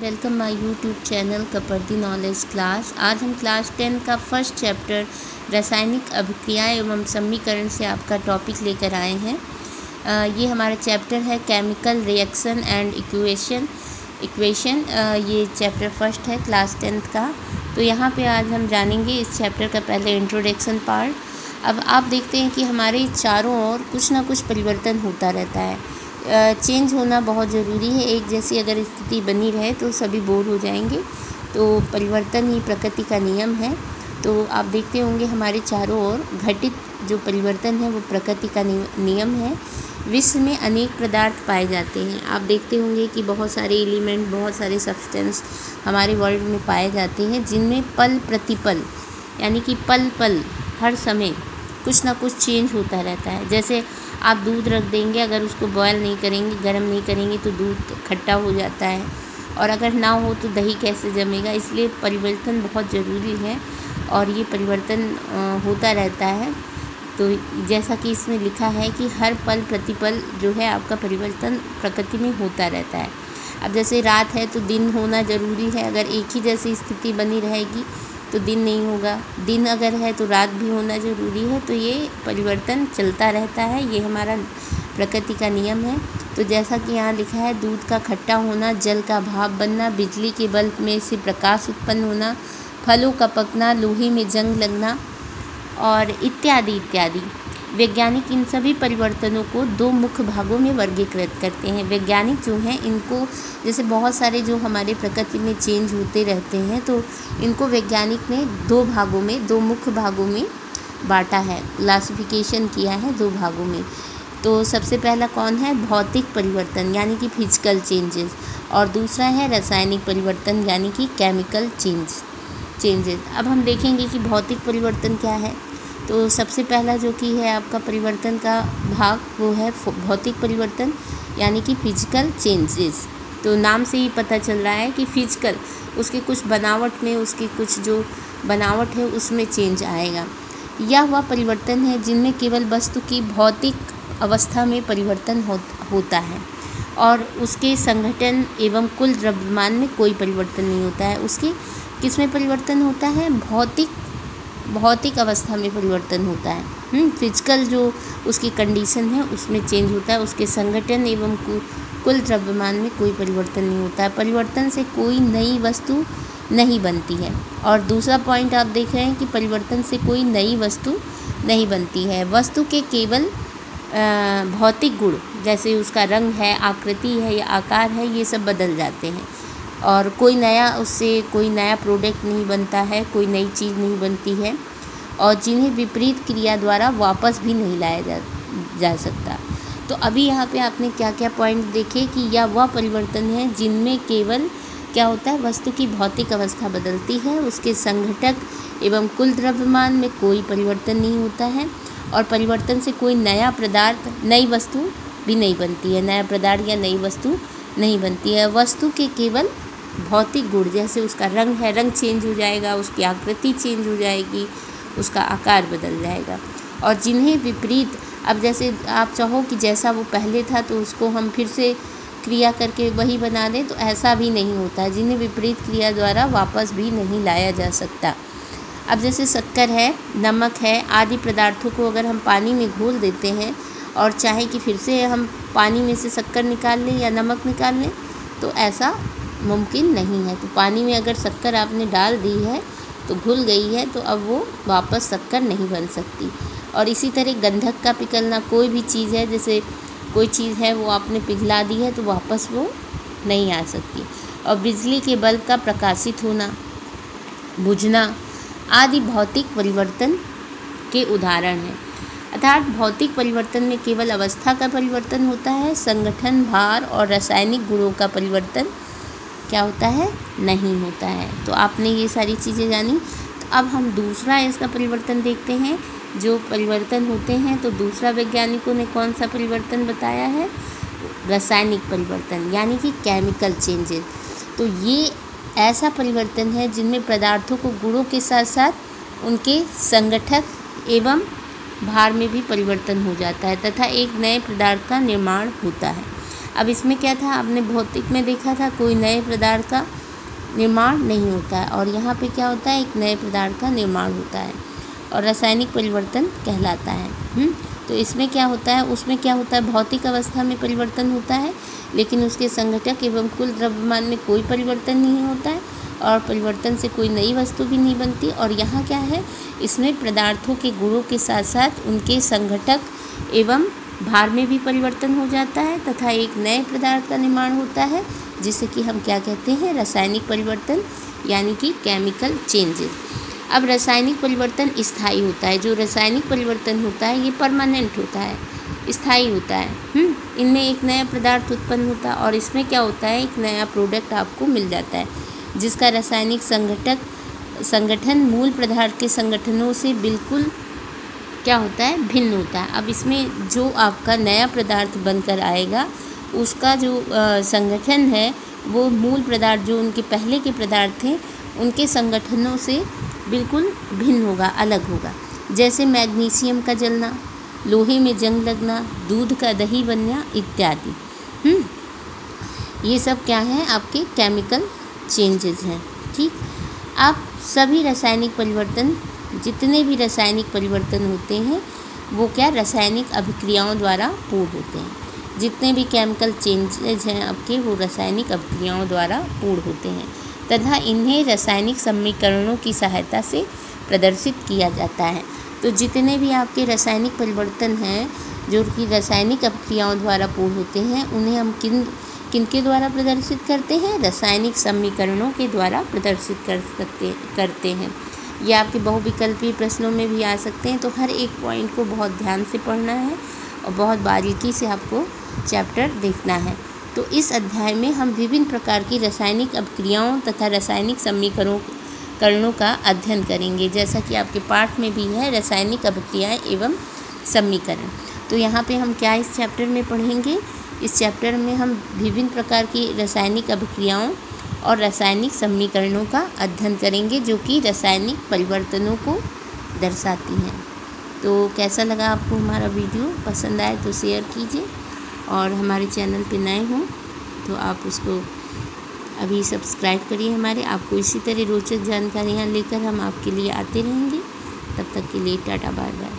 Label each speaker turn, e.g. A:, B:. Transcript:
A: Welcome my YouTube channel Kapardi knowledge class. आज हम class 10 का फर्स्ट चैप्टर रासायनिक अभिक्रिया एवं समीकरण से आपका टॉपिक लेकर आए हैं। ये हमारा चैप्टर है केमिकल रिएक्शन एंड इक्वेशन। ये चैप्टर फर्स्ट है क्लास 10 का। तो यहाँ पे आज हम जानेंगे इस चैप्टर का पहले इंट्रोडक्शन पार्ट। अब आप देखते हैं कि हमारे चारों ओर कुछ ना कुछ परिवर्तन होता रहता है। चेंज होना बहुत ज़रूरी है। एक जैसी अगर स्थिति बनी रहे तो सभी बोर हो जाएंगे। तो परिवर्तन ही प्रकृति का नियम है। तो आप देखते होंगे हमारे चारों ओर घटित जो परिवर्तन है वो प्रकृति का नियम है। विश्व में अनेक पदार्थ पाए जाते हैं। आप देखते होंगे कि बहुत सारे एलिमेंट, बहुत सारे सब्सटेंस हमारे वर्ल्ड में पाए जाते हैं, जिनमें पल प्रतिपल यानी कि पल पल हर समय कुछ ना कुछ चेंज होता रहता है। जैसे आप दूध रख देंगे, अगर उसको बॉयल नहीं करेंगे, गर्म नहीं करेंगे तो दूध खट्टा हो जाता है, और अगर ना हो तो दही कैसे जमेगा। इसलिए परिवर्तन बहुत ज़रूरी है और ये परिवर्तन होता रहता है। तो जैसा कि इसमें लिखा है कि हर पल प्रतिपल जो है आपका परिवर्तन प्रकृति में होता रहता है। अब जैसे रात है तो दिन होना ज़रूरी है। अगर एक ही जैसी स्थिति बनी रहेगी तो दिन नहीं होगा। दिन अगर है तो रात भी होना ज़रूरी है। तो ये परिवर्तन चलता रहता है, ये हमारा प्रकृति का नियम है। तो जैसा कि यहाँ लिखा है, दूध का खट्टा होना, जल का भाप बनना, बिजली के बल्ब में से प्रकाश उत्पन्न होना, फलों का पकना, लोहे में जंग लगना और इत्यादि इत्यादि। वैज्ञानिक इन सभी परिवर्तनों को दो मुख्य भागों में वर्गीकृत करते हैं। वैज्ञानिक जो हैं इनको, जैसे बहुत सारे जो हमारे प्रकृति में चेंज होते रहते हैं, तो इनको वैज्ञानिक ने दो मुख्य भागों में बांटा है, क्लासिफिकेशन किया है दो भागों में। तो सबसे पहला कौन है? भौतिक परिवर्तन यानी कि फिजिकल चेंजेस, और दूसरा है रासायनिक परिवर्तन यानी कि केमिकल चेंजेस। अब हम देखेंगे कि भौतिक परिवर्तन क्या है। तो सबसे पहला जो कि है आपका परिवर्तन का भाग वो है भौतिक परिवर्तन यानी कि फिजिकल चेंजेस। तो नाम से ही पता चल रहा है कि फिजिकल, उसकी कुछ बनावट में, उसकी कुछ जो बनावट है उसमें चेंज आएगा। यह वह परिवर्तन है जिनमें केवल वस्तु की भौतिक अवस्था में परिवर्तन होता है और उसके संगठन एवं कुल द्रव्यमान में कोई परिवर्तन नहीं होता है। उसके किसमें परिवर्तन होता है? भौतिक अवस्था में परिवर्तन होता है। फिजिकल जो उसकी कंडीशन है उसमें चेंज होता है। उसके संगठन एवं कुल द्रव्यमान में कोई परिवर्तन नहीं होता है। परिवर्तन से कोई नई वस्तु नहीं बनती है। और दूसरा पॉइंट आप देख रहे हैं कि परिवर्तन से कोई नई वस्तु नहीं बनती है। वस्तु के केवल भौतिक गुण, जैसे उसका रंग है, आकृति है या आकार है, ये सब बदल जाते हैं और उससे कोई नया प्रोडक्ट नहीं बनता है, कोई नई चीज़ नहीं बनती है, और जिन्हें विपरीत क्रिया द्वारा वापस भी नहीं लाया जा सकता। तो अभी यहाँ पे आपने क्या क्या पॉइंट देखे कि यह वह परिवर्तन है जिनमें केवल क्या होता है, वस्तु की भौतिक अवस्था बदलती है, उसके संघटक एवं कुल द्रव्यमान में कोई परिवर्तन नहीं होता है, और परिवर्तन से कोई नया पदार्थ, नई वस्तु भी नहीं बनती है। नया पदार्थ या नई वस्तु नहीं बनती है। वस्तु के केवल भौतिक गुण, जैसे उसका रंग है, रंग चेंज हो जाएगा, उसकी आकृति चेंज हो जाएगी, उसका आकार बदल जाएगा, और जिन्हें विपरीत, अब जैसे आप चाहो कि जैसा वो पहले था तो उसको हम फिर से क्रिया करके वही बना दें, तो ऐसा भी नहीं होता है। जिन्हें विपरीत क्रिया द्वारा वापस भी नहीं लाया जा सकता। अब जैसे शक्कर है, नमक है, आदि पदार्थों को अगर हम पानी में घोल देते हैं और चाहे कि फिर से हम पानी में से शक्कर निकाल लें या नमक निकाल लें, तो ऐसा मुमकिन नहीं है। तो पानी में अगर शक्कर आपने डाल दी है तो घुल गई है, तो अब वो वापस शक्कर नहीं बन सकती। और इसी तरह गंधक का पिघलना, कोई भी चीज़ है, जैसे कोई चीज़ है वो आपने पिघला दी है तो वापस वो नहीं आ सकती। और बिजली के बल्ब का प्रकाशित होना, बुझना आदि भौतिक परिवर्तन के उदाहरण हैं। अर्थात भौतिक परिवर्तन में केवल अवस्था का परिवर्तन होता है, संगठन, भार और रासायनिक गुणों का परिवर्तन क्या होता है? नहीं होता है। तो आपने ये सारी चीज़ें जानी। तो अब हम दूसरा इसका परिवर्तन देखते हैं, जो परिवर्तन होते हैं। तो दूसरा वैज्ञानिकों ने कौन सा परिवर्तन बताया है? रासायनिक परिवर्तन यानी कि केमिकल चेंजेस। तो ये ऐसा परिवर्तन है जिनमें पदार्थों को गुणों के साथ साथ उनके संगठक एवं भार में भी परिवर्तन हो जाता है तथा एक नए पदार्थ का निर्माण होता है। अब इसमें क्या था, आपने भौतिक में देखा था कोई नए पदार्थ का निर्माण नहीं होता है, और यहाँ पे क्या होता है, एक नए पदार्थ का निर्माण होता है और रासायनिक परिवर्तन कहलाता है। तो इसमें क्या होता है, उसमें क्या होता है, भौतिक अवस्था में परिवर्तन होता है, लेकिन उसके संघटक एवं कुल द्रव्यमान में कोई परिवर्तन नहीं होता है और परिवर्तन से कोई नई वस्तु भी नहीं बनती। और यहाँ क्या है, इसमें पदार्थों के गुणों के साथ साथ उनके संघटक एवं भार में भी परिवर्तन हो जाता है तथा एक नए पदार्थ का निर्माण होता है, जिसे कि हम क्या कहते हैं, रासायनिक परिवर्तन, यानी कि केमिकल चेंजेस। अब रासायनिक परिवर्तन स्थायी होता है। जो रासायनिक परिवर्तन होता है ये परमानेंट होता है, स्थायी होता है। इनमें एक नया पदार्थ उत्पन्न होता है और इसमें क्या होता है, एक नया प्रोडक्ट आपको मिल जाता है, जिसका रासायनिक संगठन मूल पदार्थ के संगठनों से बिल्कुल क्या होता है, भिन्न होता है। अब इसमें जो आपका नया पदार्थ बनकर आएगा उसका जो संगठन है वो मूल पदार्थ, जो उनके पहले के पदार्थ थे उनके संगठनों से बिल्कुल भिन्न होगा, अलग होगा। जैसे मैग्नीशियम का जलना, लोहे में जंग लगना, दूध का दही बनना इत्यादि। ये सब क्या है, आपके केमिकल चेंजेस हैं। ठीक, आप सभी रासायनिक परिवर्तन, जितने भी रासायनिक परिवर्तन होते हैं वो क्या, रासायनिक अभिक्रियाओं द्वारा पूर्ण होते हैं। जितने भी केमिकल चेंजेस हैं आपके, वो रासायनिक अभिक्रियाओं द्वारा पूर्ण होते हैं तथा इन्हें रासायनिक समीकरणों की सहायता से प्रदर्शित किया जाता है। तो जितने भी आपके रासायनिक परिवर्तन हैं जो कि रासायनिक अभिक्रियाओं द्वारा पूर्ण होते हैं, उन्हें हम किनके द्वारा प्रदर्शित करते हैं, रासायनिक समीकरणों के द्वारा प्रदर्शित करते हैं। ये आपके बहुविकल्पीय प्रश्नों में भी आ सकते हैं। तो हर एक पॉइंट को बहुत ध्यान से पढ़ना है और बहुत बारीकी से आपको चैप्टर देखना है। तो इस अध्याय में हम विभिन्न प्रकार की रासायनिक अभिक्रियाओं तथा रासायनिक समीकरणों का अध्ययन करेंगे, जैसा कि आपके पाठ में भी है, रासायनिक अभिक्रियाएं एवं समीकरण। तो यहाँ पे हम क्या इस चैप्टर में पढ़ेंगे, इस चैप्टर में हम विभिन्न प्रकार की रासायनिक अभिक्रियाओं और रासायनिक समीकरणों का अध्ययन करेंगे जो कि रासायनिक परिवर्तनों को दर्शाती हैं। तो कैसा लगा आपको हमारा वीडियो, पसंद आए तो शेयर कीजिए और हमारे चैनल पे नए हों तो आप उसको अभी सब्सक्राइब करिए हमारे। आपको इसी तरह रोचक जानकारियाँ लेकर हम आपके लिए आते रहेंगे। तब तक के लिए टाटा, बाय बाय।